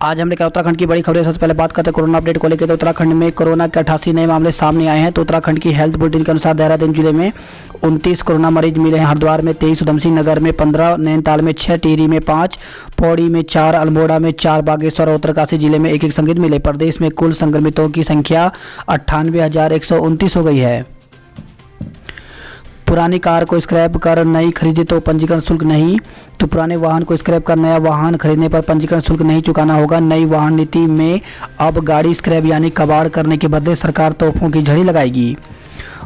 आज हम लेकर उत्तराखंड की बड़ी खबरें। सबसे पहले बात करते हैं कोरोना अपडेट को लेकर। तो उत्तराखंड में कोरोना के 88 नए मामले सामने आए हैं। तो उत्तराखंड की हेल्थ बुलेटिन के अनुसार देहरादून जिले में 29 कोरोना मरीज मिले हैं। हरिद्वार में 23, उधमसिंह नगर में 15, नैनीताल में 6, टिहरी में 5, पौड़ी में 4, अल्मोड़ा में 4, बागेश्वर और उत्तरकाशी जिले में एक संक्रमित मिले। प्रदेश में कुल संक्रमितों की संख्या 98,129 हो गई है। पुरानी कार को स्क्रैप कर नई खरीदे तो पंजीकरण शुल्क नहीं। तो पुराने वाहन को स्क्रैप कर नया वाहन खरीदने पर पंजीकरण शुल्क नहीं चुकाना होगा। नई वाहन नीति में अब गाड़ी स्क्रैप यानी कबाड़ करने के बदले सरकार तोहफों की झड़ी लगाएगी।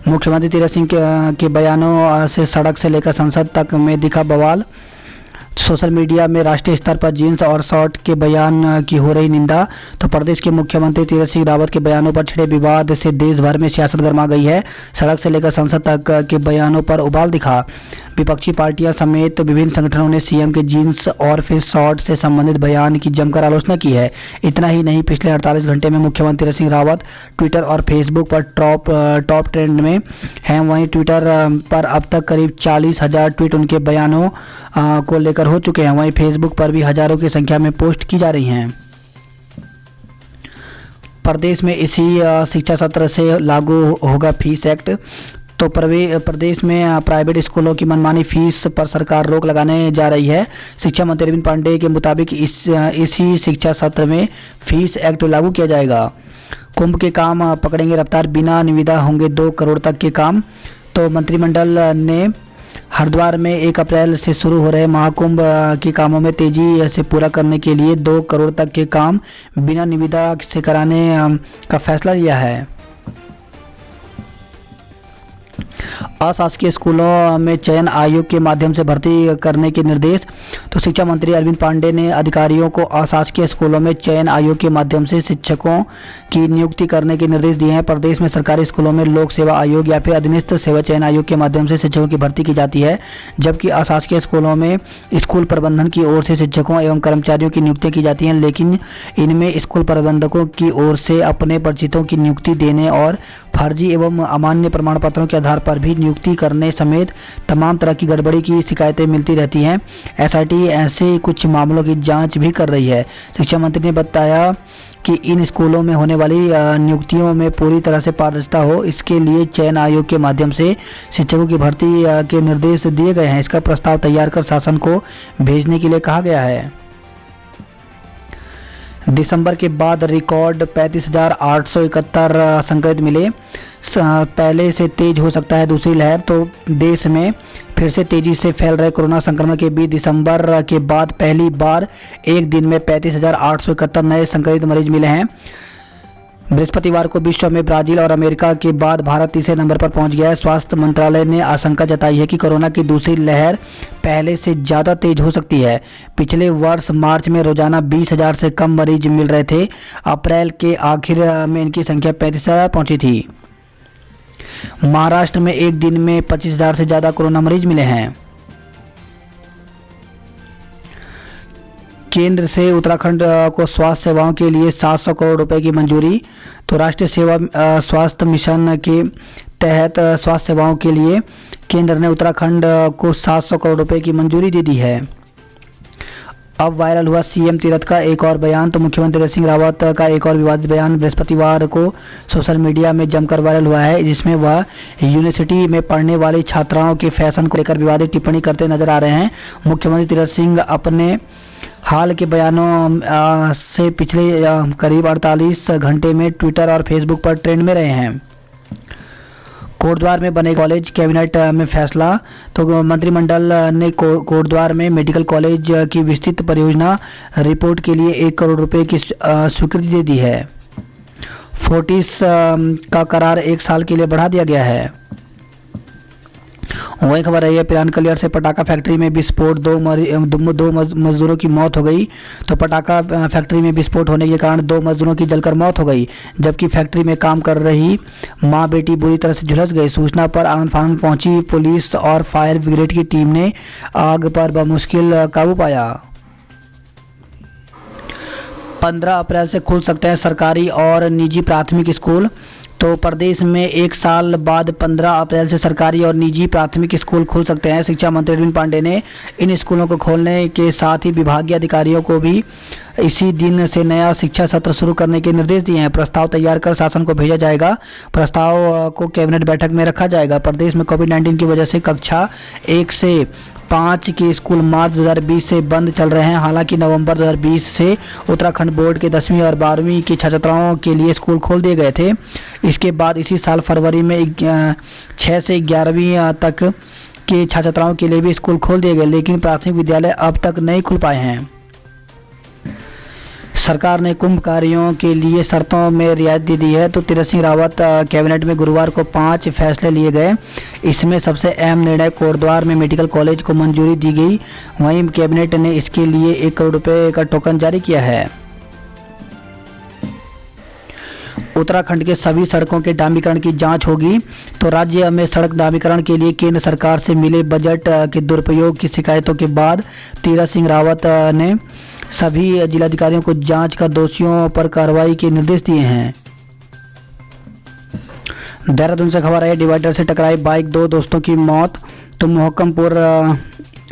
मुख्यमंत्री तीरथ सिंह के बयानों से सड़क से लेकर संसद तक में दिखा बवाल। सोशल मीडिया में राष्ट्रीय स्तर पर जींस और शॉर्ट के बयान की हो रही निंदा। तो प्रदेश के मुख्यमंत्री तीरथ सिंह रावत के बयानों पर छिड़े विवाद से देश भर में सियासत गर्मा गई है। सड़क से लेकर संसद तक के बयानों पर उबाल दिखा। विपक्षी पार्टियां समेत विभिन्न संगठनों ने सीएम के जींस और फिर शॉर्ट से संबंधित बयान की जमकर आलोचना की है। इतना ही नहीं, पिछले 48 घंटे में मुख्यमंत्री तीरथ सिंह रावत ट्विटर और फेसबुक पर टॉप ट्रेंड में हैं। वहीं ट्विटर पर अब तक करीब 40,000 ट्वीट उनके बयानों को लेकर हो चुके हैं। वहीं फेसबुक पर भी हजारों की संख्या में पोस्ट की जा रही हैं। प्रदेश में इसी शिक्षा सत्र से लागू होगा फीस एक्ट। तो प्रदेश में प्राइवेट स्कूलों की मनमानी फीस पर सरकार रोक लगाने जा रही है। शिक्षा मंत्री अरविंद पांडेय के मुताबिक इसी शिक्षा सत्र में फीस एक्ट लागू किया जाएगा। कुंभ के काम पकड़ेंगे रफ्तार, बिना निविदा होंगे 2 करोड़ तक के काम। तो मंत्रिमंडल ने हरिद्वार में 1 अप्रैल से शुरू हो रहे महाकुंभ के कामों में तेजी से पूरा करने के लिए 2 करोड़ तक के काम बिना निविदा से कराने का फैसला लिया है। अशासकीय स्कूलों में चयन आयोग के माध्यम से भर्ती करने के निर्देश। तो शिक्षा मंत्री अरविंद पांडेय ने अधिकारियों को अशासकीय स्कूलों में चयन आयोग के माध्यम से शिक्षकों की नियुक्ति करने के निर्देश दिए हैं। प्रदेश में सरकारी स्कूलों में लोक सेवा आयोग या फिर अधीनस्थ सेवा चयन आयोग के माध्यम से शिक्षकों की भर्ती की जाती है, जबकि अशासकीय स्कूलों में स्कूल प्रबंधन की ओर से शिक्षकों एवं कर्मचारियों की नियुक्ति की जाती है। लेकिन इनमें स्कूल प्रबंधकों की ओर से अपने परिचितों की नियुक्ति देने और फर्जी एवं अमान्य प्रमाण पत्रों के आधार पर भी नियुक्ति करने समेत तमाम तरह की गड़बड़ी की शिकायतें मिलती रहती हैं। एसआईटी ऐसे कुछ मामलों की जांच भी कर रही है। शिक्षा मंत्री ने बताया कि इन स्कूलों में होने वाली नियुक्तियों में पूरी तरह से पारदर्शिता हो, इसके लिए चयन आयोग के माध्यम से शिक्षकों की भर्ती के निर्देश दिए गए हैं। इसका प्रस्ताव तैयार कर शासन को भेजने के लिए कहा गया है। दिसंबर के बाद रिकॉर्ड 35,871 संक्रमित मिले। पहले से तेज हो सकता है दूसरी लहर। तो देश में फिर से तेजी से फैल रहे कोरोना संक्रमण के बीच दिसंबर के बाद पहली बार एक दिन में 35,871 नए संक्रमित मरीज मिले हैं। बृहस्पतिवार को विश्व में ब्राजील और अमेरिका के बाद भारत तीसरे नंबर पर पहुंच गया है। स्वास्थ्य मंत्रालय ने आशंका जताई है कि कोरोना की दूसरी लहर पहले से ज़्यादा तेज हो सकती है। पिछले वर्ष मार्च में रोजाना 20,000 से कम मरीज मिल रहे थे। अप्रैल के आखिर में इनकी संख्या 35,000 पहुंची थी। महाराष्ट्र में एक दिन में 25,000 से ज़्यादा कोरोना मरीज मिले हैं। केंद्र से उत्तराखंड को स्वास्थ्य सेवाओं के लिए 700 करोड़ रुपए की मंजूरी। तो राष्ट्रीय सेवा स्वास्थ्य मिशन के तहत स्वास्थ्य सेवाओं के लिए केंद्र ने उत्तराखंड को 700 करोड़ रुपए की मंजूरी दे दी है। अब वायरल हुआ सीएम तीरथ का एक और बयान। तो मुख्यमंत्री तीरथ सिंह रावत का एक और विवादित बयान बृहस्पतिवार को सोशल मीडिया में जमकर वायरल हुआ है, जिसमें वह यूनिवर्सिटी में पढ़ने वाली छात्राओं के फैशन को लेकर विवादित टिप्पणी करते नजर आ रहे हैं। मुख्यमंत्री तीरथ सिंह अपने हाल के बयानों से पिछले करीब 48 घंटे में ट्विटर और फेसबुक पर ट्रेंड में रहे हैं। कोटद्वार में बने कॉलेज, कैबिनेट में फैसला। तो मंत्रिमंडल ने कोटद्वार में मेडिकल कॉलेज की विस्तृत परियोजना रिपोर्ट के लिए 1 करोड़ रुपए की स्वीकृति दे दी है। फोर्टिस का करार 1 साल के लिए बढ़ा दिया गया है। वही खबर रही है पिरान कलियर से पटाखा फैक्ट्री में विस्फोट, 2 मजदूरों की मौत हो गई। तो पटाखा फैक्ट्री में विस्फोट होने के कारण 2 मजदूरों की जलकर मौत हो गई, जबकि फैक्ट्री में काम कर रही मां बेटी बुरी तरह से झुलस गई। सूचना पर आनन फानन पहुंची पुलिस और फायर ब्रिगेड की टीम ने आग पर बमुश्किल काबू पाया। 15 अप्रैल से खुल सकते हैं सरकारी और निजी प्राथमिक स्कूल। तो प्रदेश में एक साल बाद 15 अप्रैल से सरकारी और निजी प्राथमिक स्कूल खुल सकते हैं। शिक्षा मंत्री अरविंद पांडे ने इन स्कूलों को खोलने के साथ ही विभागीय अधिकारियों को भी इसी दिन से नया शिक्षा सत्र शुरू करने के निर्देश दिए हैं। प्रस्ताव तैयार कर शासन को भेजा जाएगा। प्रस्ताव को कैबिनेट बैठक में रखा जाएगा। प्रदेश में कोविड-19 की वजह से कक्षा 1 से 5 के स्कूल मार्च 2020 से बंद चल रहे हैं। हालांकि नवंबर 2020 से उत्तराखंड बोर्ड के 10वीं और 12वीं की छात्र छात्राओं के लिए स्कूल खोल दिए गए थे। इसके बाद इसी साल फरवरी में 6 से 11वीं तक के छात्र छात्राओं के लिए भी स्कूल खोल दिए गए, लेकिन प्राथमिक विद्यालय अब तक नहीं खुल पाए हैं। सरकार ने कुंभकारियों के लिए शर्तों में रियायत दे दी है। तो तीरथ सिंह रावत कैबिनेट में गुरुवार को 5 फैसले लिए गए। इसमें सबसे अहम निर्णय कोटद्वार में मेडिकल कॉलेज को मंजूरी दी गई। वहीं कैबिनेट ने इसके लिए 1 करोड़ रुपए का टोकन जारी किया है। उत्तराखंड के सभी सड़कों के डामरीकरण की जांच होगी। तो राज्य में सड़क डामरीकरण के लिए केंद्र सरकार से मिले बजट के दुरुपयोग की शिकायतों के बाद तीरथ सिंह रावत ने सभी जिलाधिकारियों को जांच कर दोषियों पर कार्रवाई के निर्देश दिए हैं। देहरादून से खबर है, डिवाइडर से टकराई बाइक, 2 दोस्तों की मौत। तो मोहकमपुर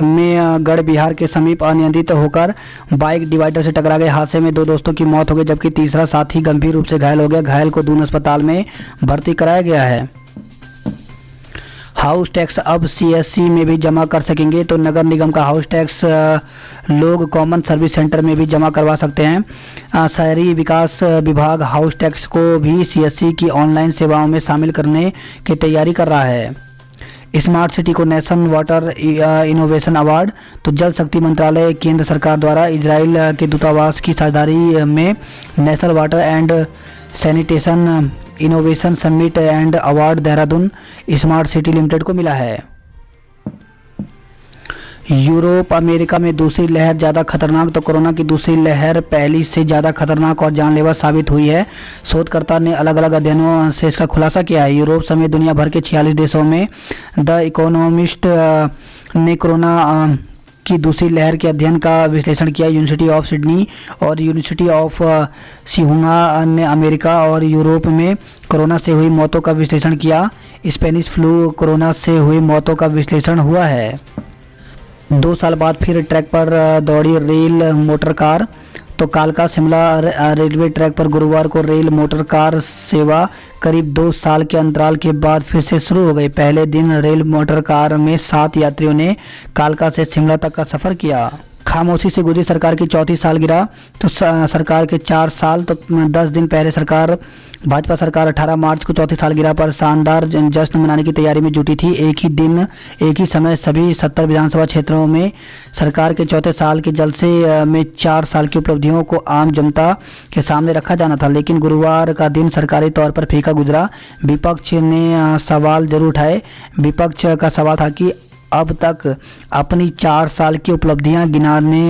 में गढ़ बिहार के समीप अनियंत्रित होकर बाइक डिवाइडर से टकरा गए। हादसे में 2 दोस्तों की मौत हो गई, जबकि तीसरा साथी गंभीर रूप से घायल हो गया। घायल को दून अस्पताल में भर्ती कराया गया है। हाउस टैक्स अब CSC में भी जमा कर सकेंगे। तो नगर निगम का हाउस टैक्स लोग कॉमन सर्विस सेंटर में भी जमा करवा सकते हैं। शहरी विकास विभाग हाउस टैक्स को भी CSC की ऑनलाइन सेवाओं में शामिल करने की तैयारी कर रहा है। स्मार्ट सिटी को नेशनल वाटर इनोवेशन अवार्ड। तो जल शक्ति मंत्रालय केंद्र सरकार द्वारा इजराइल के दूतावास की साझेदारी में national water and sanitation innovation summit and award Dehradun smart city limited को मिला है। यूरोप अमेरिका में दूसरी लहर ज़्यादा खतरनाक। तो कोरोना की दूसरी लहर पहली से ज़्यादा खतरनाक और जानलेवा साबित हुई है। शोधकर्ता ने अलग अलग अध्ययनों से इसका खुलासा किया है। यूरोप समेत दुनिया भर के 46 देशों में द इकोनॉमिस्ट ने कोरोना की दूसरी लहर के अध्ययन का विश्लेषण किया। यूनिवर्सिटी ऑफ सिडनी और यूनिवर्सिटी ऑफ सिहुआ ने अमेरिका और यूरोप में कोरोना से हुई मौतों का विश्लेषण किया। स्पेनिश फ्लू कोरोना से हुई मौतों का विश्लेषण हुआ है। 2 साल बाद फिर ट्रैक पर दौड़ी रेल मोटर कार। तो कालका शिमला रेलवे ट्रैक पर गुरुवार को रेल मोटर कार सेवा करीब 2 साल के अंतराल के बाद फिर से शुरू हो गई। पहले दिन रेल मोटर कार में 7 यात्रियों ने कालका से शिमला तक का सफर किया। खामोशी से गुजरी सरकार की 4थी सालगिरह। तो सरकार के 4 साल। तो 10 दिन पहले भाजपा सरकार 18 मार्च को 4थी सालगिरह पर शानदार जश्न मनाने की तैयारी में जुटी थी। एक ही दिन एक ही समय सभी 70 विधानसभा क्षेत्रों में सरकार के 4थे साल के जलसे में 4 साल की उपलब्धियों को आम जनता के सामने रखा जाना था, लेकिन गुरुवार का दिन सरकारी तौर पर फीका गुजरा। विपक्ष ने सवाल जरूर उठाए। विपक्ष का सवाल था कि अब तक अपनी 4 साल की उपलब्धियां गिनाने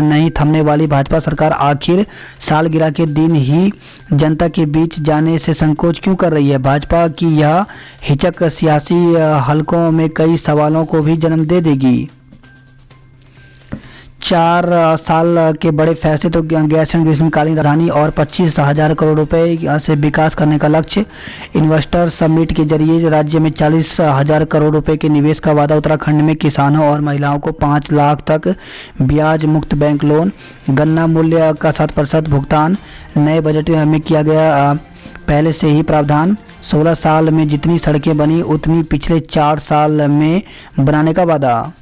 नहीं थमने वाली भाजपा सरकार आखिर सालगिरह के दिन ही जनता के बीच जाने से संकोच क्यों कर रही है। भाजपा की यह हिचक सियासी हलकों में कई सवालों को भी जन्म दे देगी। 4 साल के बड़े फैसले। तो गैस एंड ग्रीष्मकालीन राजधानी और 25,000 करोड़ रुपए से विकास करने का लक्ष्य। इन्वेस्टर समिट के जरिए राज्य में 40,000 करोड़ रुपए के निवेश का वादा। उत्तराखंड में किसानों और महिलाओं को 5 लाख तक ब्याज मुक्त बैंक लोन। गन्ना मूल्य का 7% भुगतान नए बजट में किया गया पहले से ही प्रावधान। 16 साल में जितनी सड़कें बनी उतनी पिछले 4 साल में बनाने का वादा।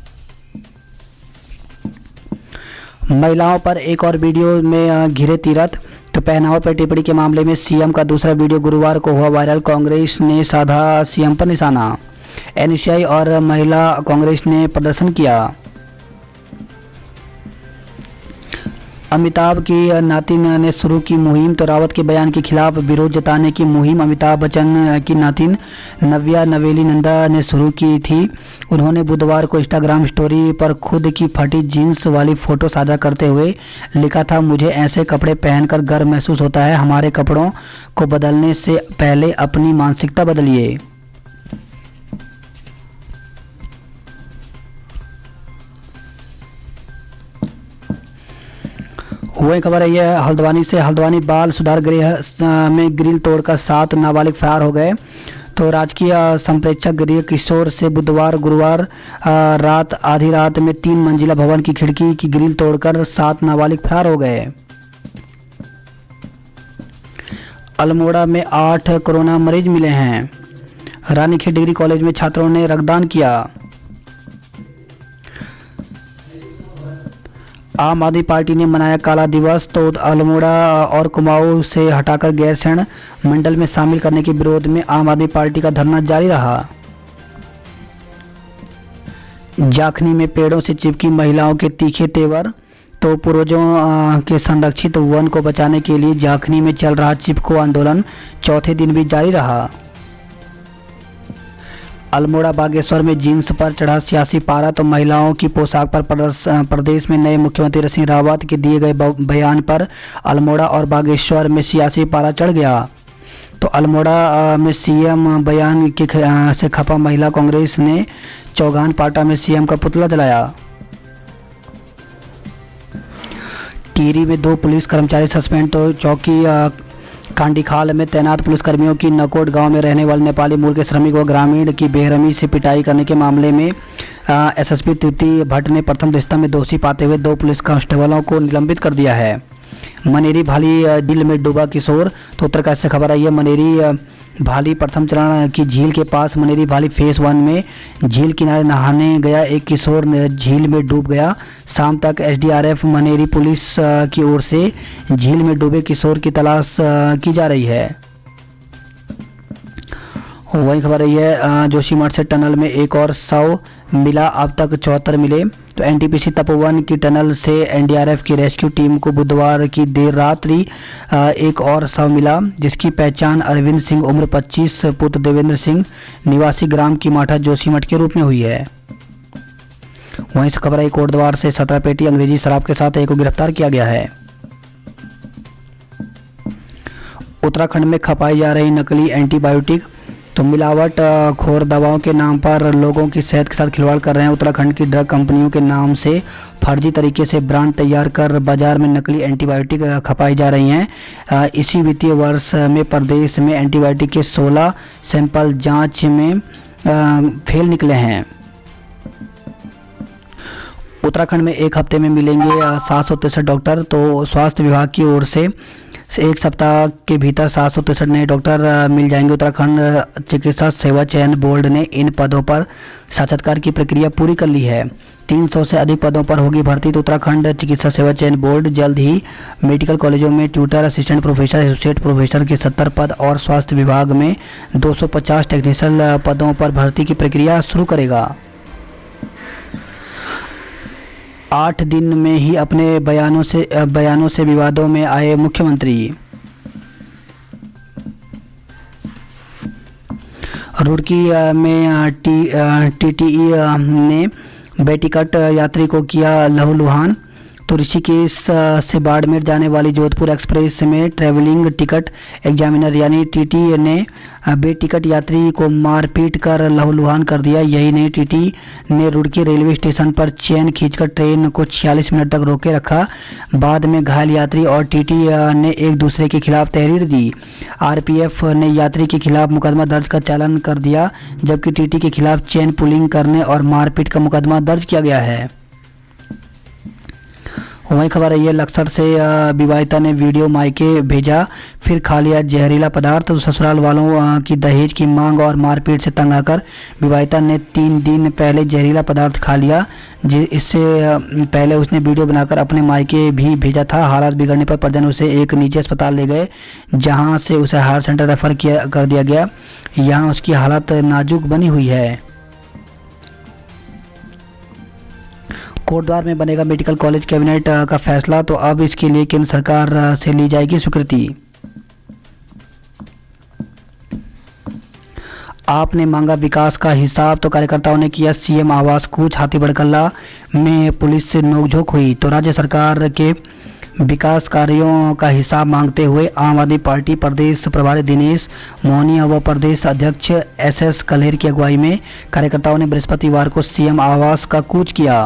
महिलाओं पर एक और वीडियो में घिरे तीरथ। तो पहनावा पर टिप्पणी के मामले में सीएम का दूसरा वीडियो गुरुवार को हुआ वायरल। कांग्रेस ने साधा सीएम पर निशाना। एनएसयूआई और महिला कांग्रेस ने प्रदर्शन किया। अमिताभ की नातिन ने शुरू की मुहिम। तो रावत के बयान के खिलाफ विरोध जताने की मुहिम अमिताभ बच्चन की नातिन नव्या नवेली नंदा ने शुरू की थी। उन्होंने बुधवार को इंस्टाग्राम स्टोरी पर खुद की फटी जीन्स वाली फोटो साझा करते हुए लिखा था, मुझे ऐसे कपड़े पहनकर गर्व महसूस होता है। हमारे कपड़ों को बदलने से पहले अपनी मानसिकता बदलिए। वही खबर है यह हल्द्वानी से। हल्द्वानी बाल सुधार गृह में ग्रिल तोड़कर 7 नाबालिग फरार हो गए। तो राजकीय संप्रेक्षक गृह किशोर से गुरुवार रात आधी रात में 3 मंजिला भवन की खिड़की की ग्रिल तोड़कर 7 नाबालिग फरार हो गए। अल्मोड़ा में 8 कोरोना मरीज मिले हैं। रानीखेत डिग्री कॉलेज में छात्रों ने रक्तदान किया। आम आदमी पार्टी ने मनाया काला दिवस। तो अल्मोड़ा और कुमाऊं से हटाकर गैरसैंण मंडल में शामिल करने के विरोध में आम आदमी पार्टी का धरना जारी रहा। जाखनी में पेड़ों से चिपकी महिलाओं के तीखे तेवर। तो पूर्वजों के संरक्षित वन को बचाने के लिए जाखनी में चल रहा चिपको आंदोलन चौथे दिन भी जारी रहा। अल्मोड़ा बागेश्वर में जींस पर चढ़ा सियासी पारा। तो महिलाओं की पोशाक पर प्रदेश में नए मुख्यमंत्री तीरथ सिंह रावत के दिए गए बयान पर अल्मोड़ा और बागेश्वर में सियासी पारा चढ़ गया। तो अल्मोड़ा में सीएम बयान के से खपा महिला कांग्रेस ने चौगान पाटा में सीएम का पुतला जलाया। टिहरी में 2 पुलिस कर्मचारी सस्पेंड। तो चौकी कांडीखाल में तैनात पुलिसकर्मियों की नकोट गांव में रहने वाले नेपाली मूल के श्रमिक व ग्रामीण की बेरहमी से पिटाई करने के मामले में एसएसपी तृप्ति भट्ट ने प्रथम दृष्टया में दोषी पाते हुए 2 पुलिस कांस्टेबलों को निलंबित कर दिया है। मनेरी भाली झील में डूबा किशोर। तो उत्तरकाशी से खबर आई है। मनेरी भाली प्रथम चरण की झील के पास मनेरी भाली फेज 1 में झील किनारे नहाने गया एक किशोर झील में डूब गया। शाम तक एसडीआरएफ मनेरी पुलिस की ओर से झील में डूबे किशोर की तलाश की जा रही है। वही खबर रही है जोशीमठ से टनल में एक और शव मिला। अब तक 74 मिले। तो एनटीपीसी तपोवन की टनल से एनडीआरएफ की रेस्क्यू टीम को बुधवार की देर रात्रि एक और शव मिला, जिसकी पहचान अरविंद सिंह उम्र 25 पुत्र देवेंद्र सिंह निवासी ग्राम की माठा जोशीमठ के रूप में हुई है। वहीं से खबर है कोटद्वार से 17 पेटी अंग्रेजी शराब के साथ एक को गिरफ्तार किया गया है। उत्तराखंड में खपाई जा रही नकली एंटीबायोटिक। तो मिलावट खोर दवाओं के नाम पर लोगों की सेहत के साथ खिलवाड़ कर रहे हैं। उत्तराखंड की ड्रग कंपनियों के नाम से फर्जी तरीके से ब्रांड तैयार कर बाजार में नकली एंटीबायोटिक खपाई जा रही हैं। इसी वित्तीय वर्ष में प्रदेश में एंटीबायोटिक के 16 सैंपल जांच में फेल निकले हैं। उत्तराखंड में एक हफ्ते में मिलेंगे 763 डॉक्टर। तो स्वास्थ्य विभाग की ओर से एक सप्ताह के भीतर 763 नए डॉक्टर मिल जाएंगे। उत्तराखंड चिकित्सा सेवा चयन बोर्ड ने इन पदों पर साक्षात्कार की प्रक्रिया पूरी कर ली है। 300 से अधिक पदों पर होगी भर्ती। तो उत्तराखंड चिकित्सा सेवा चयन बोर्ड जल्द ही मेडिकल कॉलेजों में tutor, assistant professor, associate professor के 70 पद और स्वास्थ्य विभाग में 250 टेक्निकल पदों पर भर्ती की प्रक्रिया शुरू करेगा। 8 दिन में ही अपने बयानों से विवादों में आए मुख्यमंत्री। रुड़की में टीटीई ने बेटिकट यात्री को किया लहूलुहान। तो ऋषिकेश से बाड़मेर जाने वाली जोधपुर एक्सप्रेस में ट्रैवलिंग टिकट एग्जामिनर यानी टीटी ने बेटिकट यात्री को मारपीट कर लहूलुहान कर दिया। यही नहीं, टीटी ने रुड़की रेलवे स्टेशन पर चेन खींचकर ट्रेन को 46 मिनट तक रोके रखा। बाद में घायल यात्री और टीटी ने एक दूसरे के खिलाफ तहरीर दी। आरपीएफ ने यात्री के खिलाफ मुकदमा दर्ज का चालान कर दिया, जबकि टीटी के खिलाफ चेन पुलिंग करने और मारपीट का मुकदमा दर्ज किया गया है। वही खबर है ये लक्सर से विवाहिता ने वीडियो मायके भेजा, फिर खा लिया जहरीला पदार्थ। तो ससुराल वालों की दहेज की मांग और मारपीट से तंग आकर विवाहिता ने 3 दिन पहले जहरीला पदार्थ खा लिया। इससे पहले उसने वीडियो बनाकर अपने मायके भी भेजा था। हालात बिगड़ने पर परिजन उसे एक निजी अस्पताल ले गए, जहां से उसे हायर सेंटर रेफर कर दिया गया। यहाँ उसकी हालत नाजुक बनी हुई है। कोटद्वार में बनेगा मेडिकल कॉलेज, कैबिनेट का फैसला। तो अब इसके लिए केंद्र सरकार से ली जाएगी स्वीकृति। आपने मांगा विकास का हिसाब। तो कार्यकर्ताओं ने किया सीएम आवास कूच। हाथीबड़कला में पुलिस से नोकझोंक हुई। तो राज्य सरकार के विकास कार्यों का हिसाब मांगते हुए आम आदमी पार्टी प्रदेश प्रभारी दिनेश मोहनिया व प्रदेश अध्यक्ष एसएस कल्हेर की अगुवाई में कार्यकर्ताओं ने बृहस्पतिवार को सीएम आवास का कूच किया।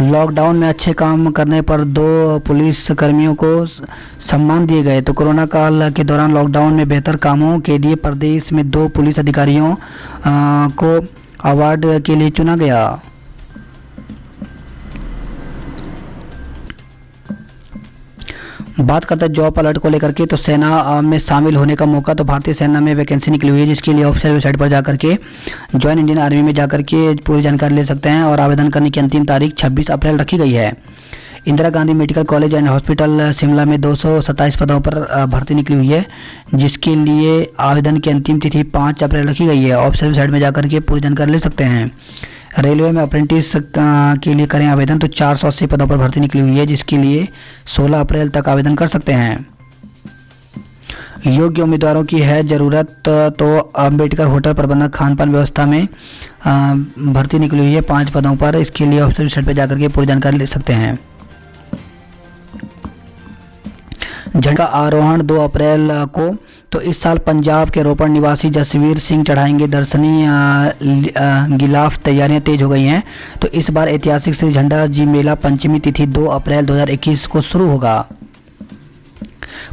लॉकडाउन में अच्छे काम करने पर 2 पुलिस कर्मियों को सम्मान दिए गए। तो कोरोना काल के दौरान लॉकडाउन में बेहतर कामों के लिए प्रदेश में 2 पुलिस अधिकारियों को अवार्ड के लिए चुना गया। बात करते हैं जॉब अलर्ट को लेकर के। तो सेना में शामिल होने का मौका, तो भारतीय सेना में वैकेंसी निकली हुई है, जिसके लिए ऑफिशियल वेबसाइट पर जाकर के ज्वाइन इंडियन आर्मी में जाकर के पूरी जानकारी ले सकते हैं। और आवेदन करने की अंतिम तारीख 26 अप्रैल रखी गई है। Indira Gandhi medical college and hospital Shimla में 227 पदों पर भर्ती निकली हुई है, जिसके लिए आवेदन की अंतिम तिथि 5 अप्रैल रखी गई है। ऑफिशियल वेबसाइट में जाकर के पूरी जानकारी ले सकते हैं। रेलवे में अप्रेंटिस के लिए करें आवेदन, तो 480 पदों पर भर्ती निकली हुई है, जिसके लिए 16 अप्रैल तक आवेदन कर सकते हैं। योग्य उम्मीदवारों की है ज़रूरत, तो अम्बेडकर होटल प्रबंधक खान-पान व्यवस्था में भर्ती निकली हुई है 5 पदों पर। इसके लिए ऑफिशियल वेबसाइट पर जाकर के पूरी जानकारी ले सकते हैं। झंडा आरोहण 2 अप्रैल को। तो इस साल पंजाब के रोपड़ निवासी जसवीर सिंह चढ़ाएंगे दर्शनी गिलाफ, तैयारियां तेज हो गई हैं। तो इस बार ऐतिहासिक श्री झंडा जी मेला पंचमी तिथि 2 अप्रैल 2021 को शुरू होगा।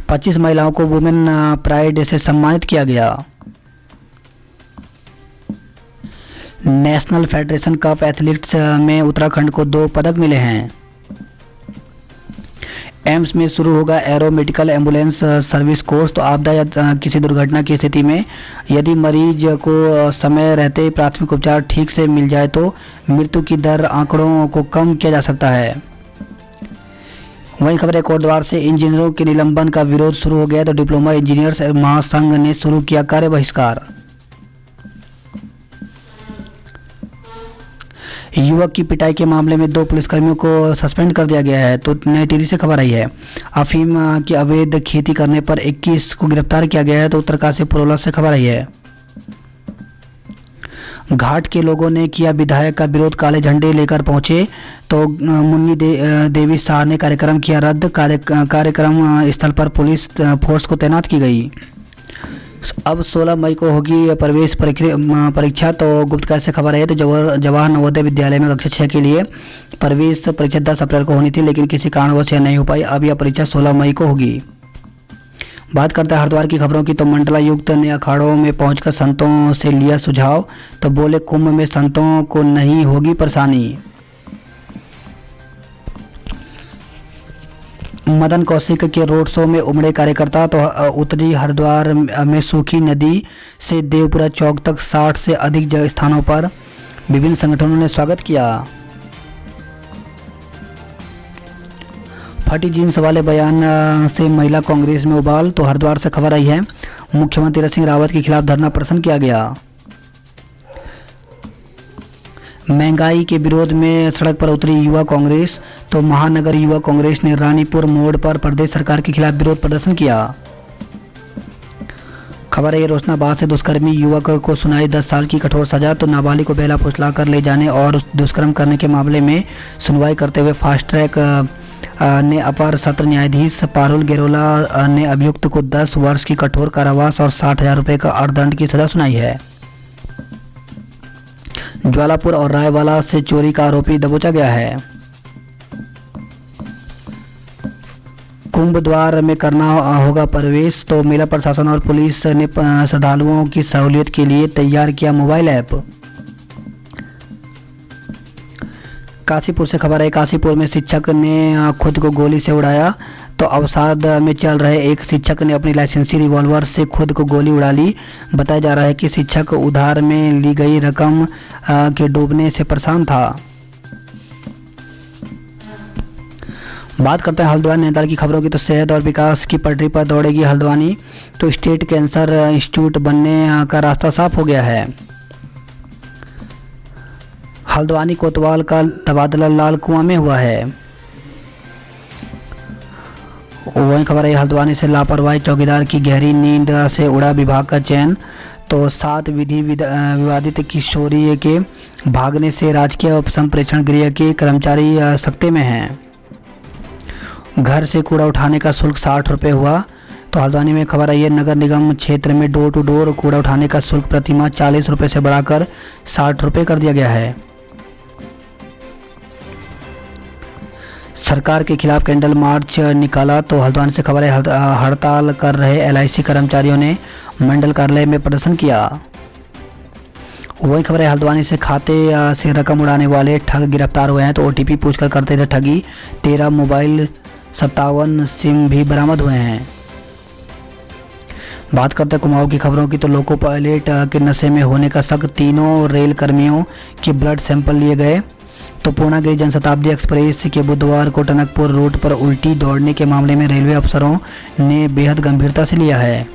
25 महिलाओं को वुमेन प्राइड से सम्मानित किया गया। नेशनल फेडरेशन कप एथलीट्स में उत्तराखंड को 2 पदक मिले हैं। एम्स में शुरू होगा arrow medical ambulance service course. तो आपदा या किसी दुर्घटना की स्थिति में यदि मरीज को समय रहते प्राथमिक उपचार ठीक से मिल जाए तो मृत्यु की दर आंकड़ों को कम किया जा सकता है। वहीं खबर एक और द्वार से, इंजीनियरों के निलंबन का विरोध शुरू हो गया। तो डिप्लोमा इंजीनियर्स महासंघ ने शुरू किया कार्य बहिष्कार। युवक की पिटाई के मामले में 2 पुलिसकर्मियों को सस्पेंड कर दिया गया है। तो नई टिहरी से खबर आई है। अफीम की अवैध खेती करने पर 21 को गिरफ्तार किया गया है। तो उत्तरकाशी पुरोला से खबर आई है। घाट के लोगों ने किया विधायक का विरोध, काले झंडे लेकर पहुंचे। तो मुन्नी देवी शाह ने कार्यक्रम किया रद्द। कार्यक्रम स्थल पर पुलिस फोर्स को तैनात की गई। अब 16 मई को होगी प्रवेश परीक्षा। तो गुप्तकाशी से खबर है। तो जवाहर नवोदय विद्यालय में कक्षा 6 के लिए प्रवेश परीक्षा 10 अप्रैल को होनी थी, लेकिन किसी कारणवश नहीं हो पाई। अब यह परीक्षा 16 मई को होगी। बात करते हैं हरिद्वार की खबरों की। तो मंडलायुक्त ने अखाड़ों में पहुंचकर संतों से लिया सुझाव। तो बोले कुंभ में संतों को नहीं होगी परेशानी। मदन कौशिक के रोड शो में उमड़े कार्यकर्ता। तो उत्तरी हरिद्वार में सूखी नदी से देवपुरा चौक तक 60 से अधिक स्थानों पर विभिन्न संगठनों ने स्वागत किया। फटी जींस वाले बयान से महिला कांग्रेस में उबाल। तो हरिद्वार से खबर आई है। मुख्यमंत्री तीरथ सिंह रावत के खिलाफ धरना प्रदर्शन किया गया। महंगाई के विरोध में सड़क पर उतरी युवा कांग्रेस। तो महानगर युवा कांग्रेस ने रानीपुर मोड़ पर प्रदेश सरकार के खिलाफ विरोध प्रदर्शन किया। खबर है रोशनाबाद से दुष्कर्मी युवक को सुनाई 10 साल की कठोर सजा। तो नाबालिग को बेला फुसलाकर ले जाने और दुष्कर्म करने के मामले में सुनवाई करते हुए फास्ट ट्रैक ने अपर सत्र न्यायाधीश पारुल गेरोला ने अभियुक्त को 10 वर्ष की कठोर कारावास और 60,000 रुपये का अर्थदंड की सजा सुनाई है। ज्वालापुर और रायवाला से चोरी का आरोपी दबोचा गया है। कुंभ द्वार में करना होगा प्रवेश। तो मेला प्रशासन और पुलिस ने श्रद्धालुओं की सहूलियत के लिए तैयार किया मोबाइल ऐप। काशीपुर से खबर है। काशीपुर में शिक्षक ने खुद को गोली से उड़ाया। तो अवसाद में चल रहे एक शिक्षक ने अपनी लाइसेंसी रिवॉल्वर से खुद को गोली उड़ा ली। बताया जा रहा है कि शिक्षक उधार में ली गई रकम के डूबने से परेशान था। बात करते हैं हल्द्वानी नैनीताल की खबरों की। तो सेहत और विकास की पटरी पर दौड़ेगी हल्द्वानी। तो स्टेट कैंसर इंस्टीट्यूट बनने का रास्ता साफ हो गया है। हल्द्वानी कोतवाल का तबादला लाल कुआं में हुआ है। वही खबर है हल्द्वानी से लापरवाही चौकीदार की गहरी नींद से उड़ा विभाग का चैन। तो 7 विधि विवादित किशोरी के भागने से राजकीय संप्रेषण गृह के कर्मचारी सख्ते में हैं। घर से कूड़ा उठाने का शुल्क 60 रुपये हुआ। तो हल्द्वानी में खबर आई है। नगर निगम क्षेत्र में डोर टू डोर कूड़ा उठाने का शुल्क प्रतिमाह 40 रुपये से बढ़ाकर 60 रुपये कर दिया गया है। सरकार के खिलाफ कैंडल मार्च निकाला। तो हल्द्वानी से खबर है, हड़ताल कर रहे LIC कर्मचारियों ने मंडल कार्यालय में प्रदर्शन किया। वही खबर है, हल्द्वानी से खाते से रकम उड़ाने वाले ठग गिरफ्तार हुए हैं। तो OTP पूछकर करते थे ठगी। 13 मोबाइल 57 सिम भी बरामद हुए हैं। बात करते हैं कुमाऊं की खबरों की। तो लोको पायलट के नशे में होने का शक, तीनों रेल कर्मियों के ब्लड सैंपल लिए गए। तो पूर्णागिरी जनशताब्दी एक्सप्रेस के बुधवार को टनकपुर रूट पर उल्टी दौड़ने के मामले में रेलवे अफसरों ने बेहद गंभीरता से लिया है।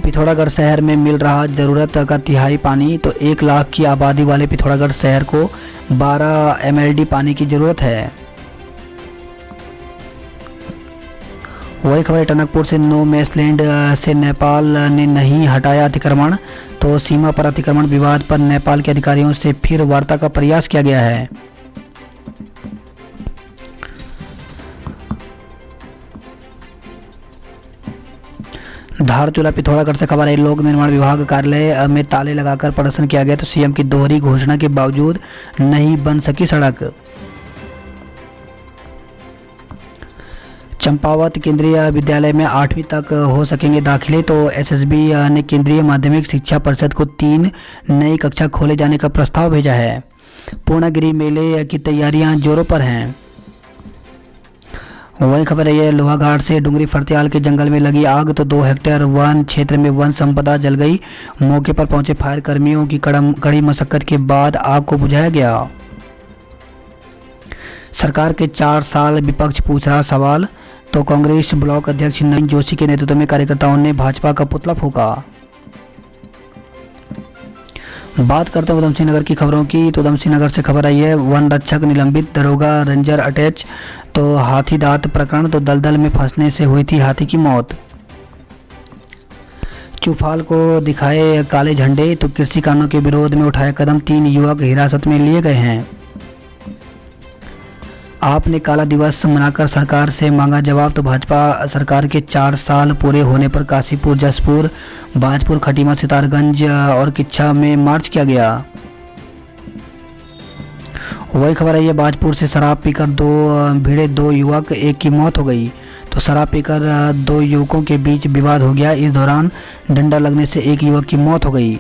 पिथौरागढ़ शहर में मिल रहा जरूरत का तिहाई पानी। तो 1 लाख की आबादी वाले पिथौरागढ़ शहर को 12 MLD पानी की जरूरत है। वही खबर टनकपुर से नो मैसलैंड से नेपाल ने नहीं हटाया अतिक्रमण। तो सीमा पर अतिक्रमण विवाद पर नेपाल के अधिकारियों से फिर वार्ता का प्रयास किया गया है। धारचूला पिथौरागढ़ से खबर है, लोक निर्माण विभाग कार्यालय में ताले लगाकर प्रदर्शन किया गया। तो CM की दोहरी घोषणा के बावजूद नहीं बन सकी सड़क। चंपावत केंद्रीय विद्यालय में 8वीं तक हो सकेंगे दाखिले। तो SSB ने केंद्रीय माध्यमिक शिक्षा परिषद को 3 नई कक्षा खोले जाने का प्रस्ताव भेजा है। पूर्णागिरी मेले की तैयारियां जोरों पर हैं। वही खबर है, ये लोहाघाट से डुंगरी फरत्याल के जंगल में लगी आग। तो 2 हेक्टेयर वन क्षेत्र में वन संपदा जल गई। मौके पर पहुंचे फायर कर्मियों की कड़ी मशक्कत के बाद आग को बुझाया गया। सरकार के 4 साल, विपक्ष पूछ रहा सवाल। तो कांग्रेस ब्लॉक अध्यक्ष नवीन जोशी के नेतृत्व में कार्यकर्ताओं ने भाजपा का पुतला फूंका। बात करते हैं उधमसिंह नगर की खबरों की। तो उधमसिंह नगर से खबर आई है, वन रक्षक निलंबित, दरोगा रेंजर अटैच। तो हाथी दांत प्रकरण, तो दलदल में फंसने से हुई थी हाथी की मौत। चुफाल को दिखाए काले झंडे। तो कृषि कानूनों के विरोध में उठाए कदम, 3 युवक हिरासत में लिए गए हैं। आपने काला दिवस मनाकर सरकार से मांगा जवाब। तो भाजपा सरकार के 4 साल पूरे होने पर काशीपुर, जसपुर, बाजपुर, खटीमा, सितारगंज और किच्छा में मार्च किया गया। वही खबर है, ये बाजपुर से शराब पीकर भिड़े 2 युवक, एक की मौत हो गई। तो शराब पीकर 2 युवकों के बीच विवाद हो गया। इस दौरान डंडा लगने से एक युवक की मौत हो गई।